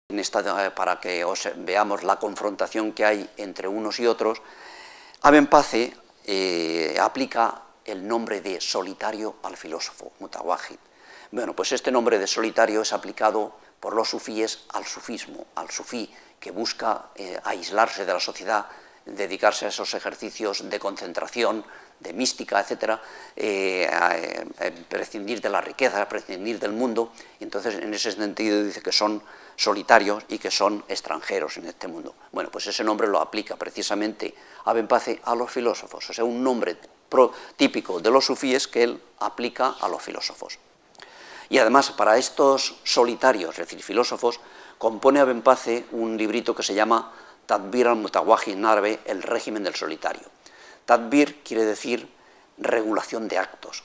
para que veamos la confrontación que hay entre unos y otros, Abenpace aplica el nombre de solitario al filósofo, Mutawahid. Bueno, pues este nombre de solitario es aplicado por los sufíes al sufismo, al sufí, que busca aislarse de la sociedad, dedicarse a esos ejercicios de concentración, de mística, etcétera, prescindir de la riqueza, prescindir del mundo. Entonces, en ese sentido dice que son solitarios y que son extranjeros en este mundo. Bueno, pues ese nombre lo aplica precisamente Abenpace a los filósofos, o sea, un nombre típico de los sufíes que él aplica a los filósofos. Y además, para estos solitarios, es decir, filósofos, compone Abenpace un librito que se llama Tadbir al-Mutawahid, en árabe, el régimen del solitario. Tadbir quiere decir regulación de actos.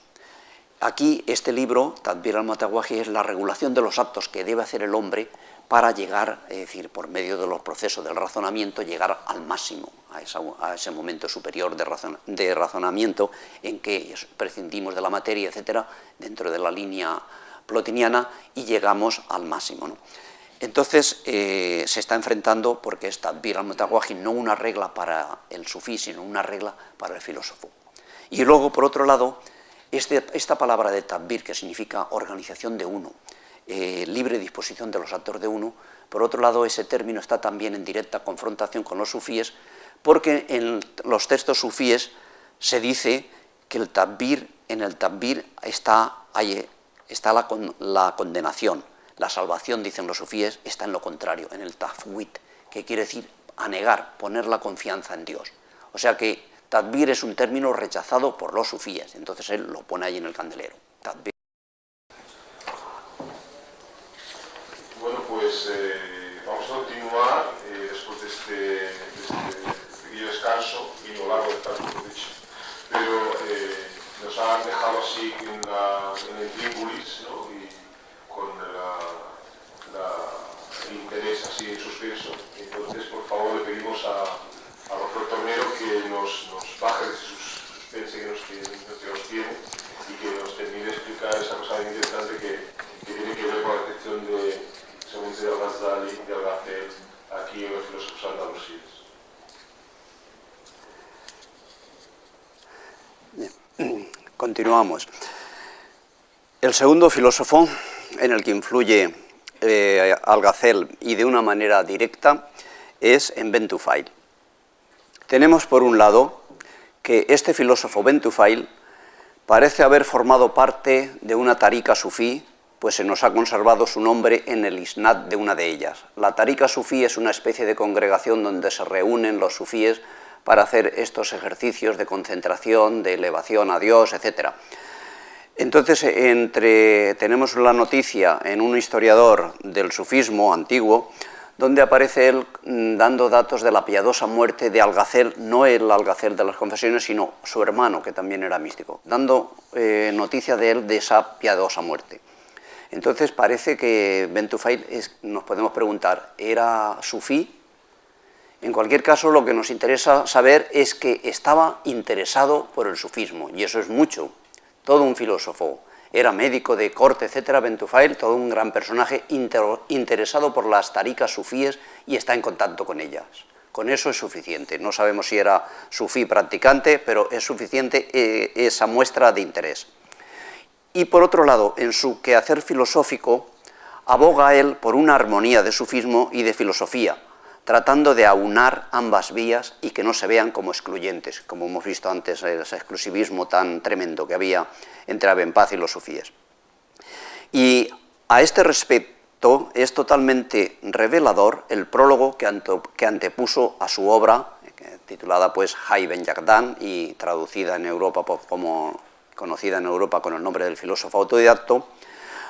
Aquí, este libro, Tadbir al-Mutawahid, es la regulación de los actos que debe hacer el hombre para llegar, es decir, por medio de los procesos del razonamiento, llegar al máximo, a ese momento superior de razonamiento en que prescindimos de la materia, etcétera, dentro de la línea plotiniana y llegamos al máximo, ¿no? Entonces, se está enfrentando, porque es Tadbir al-Mutawahid, no una regla para el sufí, sino una regla para el filósofo. Y luego, por otro lado, esta palabra de Tadbir, que significa organización de uno, libre disposición de los actos de uno, por otro lado, ese término está también en directa confrontación con los sufíes, porque en los textos sufíes se dice que en el Tadbir está la condenación. La salvación, dicen los sufíes, está en lo contrario, en el tafwid, que quiere decir anegar, poner la confianza en Dios. O sea que Tadbir es un término rechazado por los sufíes, entonces él lo pone ahí en el candelero. Tadbir. Bueno, pues vamos a continuar después de este pequeño descanso, y lo largo descanso, por dicho. Pero nos han dejado así en el tríngulis, ¿no? Y con el interés así en suspenso. Entonces, por favor, le pedimos a Rafael Tornero que nos baje de ese suspense que nos tiene y que nos termine de explicar esa cosa interesante que tiene que ver con la sección de según de Al-Ghazali y de Al-Ghazali aquí en los filósofos andalusíes. Continuamos. El segundo filósofo en el que influye Al-Ghazali y de una manera directa es Ibn Tufayl. Tenemos por un lado que este filósofo Ibn Tufayl parece haber formado parte de una tarika sufí, pues se nos ha conservado su nombre en el isnad de una de ellas. La tarika sufí es una especie de congregación donde se reúnen los sufíes para hacer estos ejercicios de concentración, de elevación a Dios, etc. Entonces, tenemos la noticia en un historiador del sufismo antiguo, donde aparece él dando datos de la piadosa muerte de Al-Ghazali, no el Al-Ghazali de las confesiones, sino su hermano, que también era místico, dando noticia de él de esa piadosa muerte. Entonces parece que Ibn Tufayl, nos podemos preguntar, ¿era sufí? En cualquier caso, lo que nos interesa saber es que estaba interesado por el sufismo, y eso es mucho. Todo un filósofo, era médico de corte, etcétera, Ibn Tufayl, todo un gran personaje interesado por las tarikas sufíes y está en contacto con ellas. Con eso es suficiente. No sabemos si era sufí practicante, pero es suficiente esa muestra de interés. Y por otro lado, en su quehacer filosófico, aboga él por una armonía de sufismo y de filosofía, tratando de aunar ambas vías y que no se vean como excluyentes, como hemos visto antes, ese exclusivismo tan tremendo que había entre Abenpace y los sufíes. Y a este respecto es totalmente revelador el prólogo que antepuso a su obra, titulada pues Hay Ben Yaqdan y traducida en Europa conocida en Europa con el nombre del filósofo autodidacto,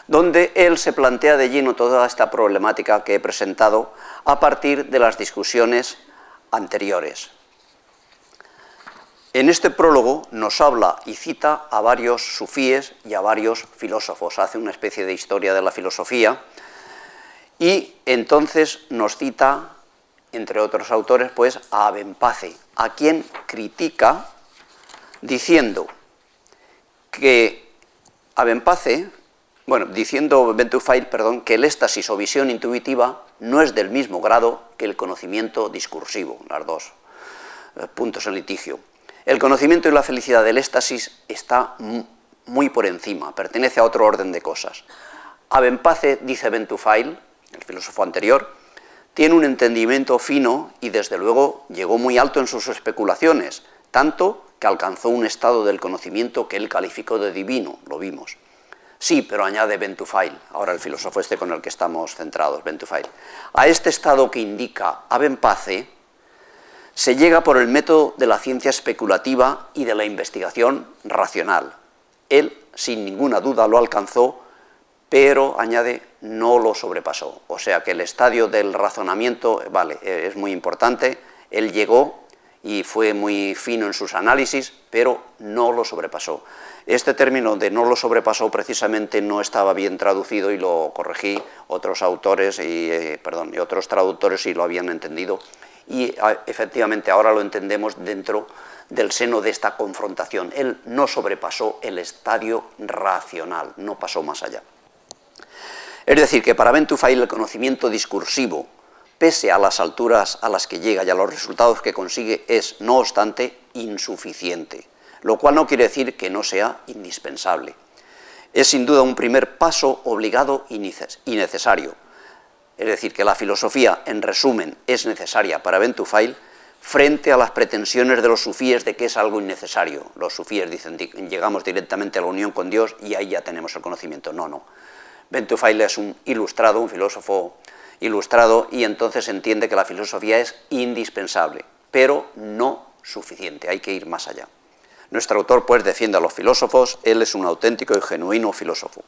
donde él se plantea de lleno toda esta problemática que he presentado a partir de las discusiones anteriores. En este prólogo nos habla y cita a varios sufíes y a varios filósofos, hace una especie de historia de la filosofía y entonces nos cita, entre otros autores, pues a Abenpace, a quien critica diciendo que Abenpace, diciendo Ibn Tufayl, que el éxtasis o visión intuitiva no es del mismo grado que el conocimiento discursivo, los dos puntos en litigio. El conocimiento y la felicidad del éxtasis está muy por encima, pertenece a otro orden de cosas. Abenpace, dice Ventufil, el filósofo anterior, tiene un entendimiento fino y desde luego llegó muy alto en sus especulaciones, tanto que alcanzó un estado del conocimiento que él calificó de divino, lo vimos. Sí, pero añade Ventufil, ahora el filósofo este con el que estamos centrados, Ventufil. A este estado que indica Abenpace se llega por el método de la ciencia especulativa y de la investigación racional. Él, sin ninguna duda, lo alcanzó, pero, añade, no lo sobrepasó. O sea que el estadio del razonamiento, vale, es muy importante, él llegó y fue muy fino en sus análisis, pero no lo sobrepasó. Este término de no lo sobrepasó precisamente no estaba bien traducido y lo corregí otros autores y otros traductores y lo habían entendido. Y efectivamente ahora lo entendemos dentro del seno de esta confrontación. Él no sobrepasó el estadio racional, no pasó más allá. Es decir, que para Ventufil el conocimiento discursivo, pese a las alturas a las que llega y a los resultados que consigue, es, no obstante, insuficiente, lo cual no quiere decir que no sea indispensable. Es sin duda un primer paso obligado y necesario. Es decir, que la filosofía, en resumen, es necesaria para Ventufil frente a las pretensiones de los sufíes de que es algo innecesario. Los sufíes dicen, llegamos directamente a la unión con Dios y ahí ya tenemos el conocimiento. No, no. Ventufil es un ilustrado, un filósofo ilustrado, y entonces entiende que la filosofía es indispensable, pero no suficiente, hay que ir más allá. Nuestro autor, pues, defiende a los filósofos, él es un auténtico y genuino filósofo.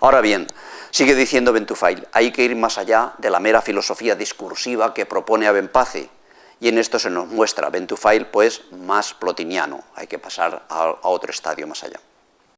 Ahora bien, sigue diciendo Ventufil, hay que ir más allá de la mera filosofía discursiva que propone Abenpace, y en esto se nos muestra Ventufil, pues, más plotiniano, hay que pasar a otro estadio más allá.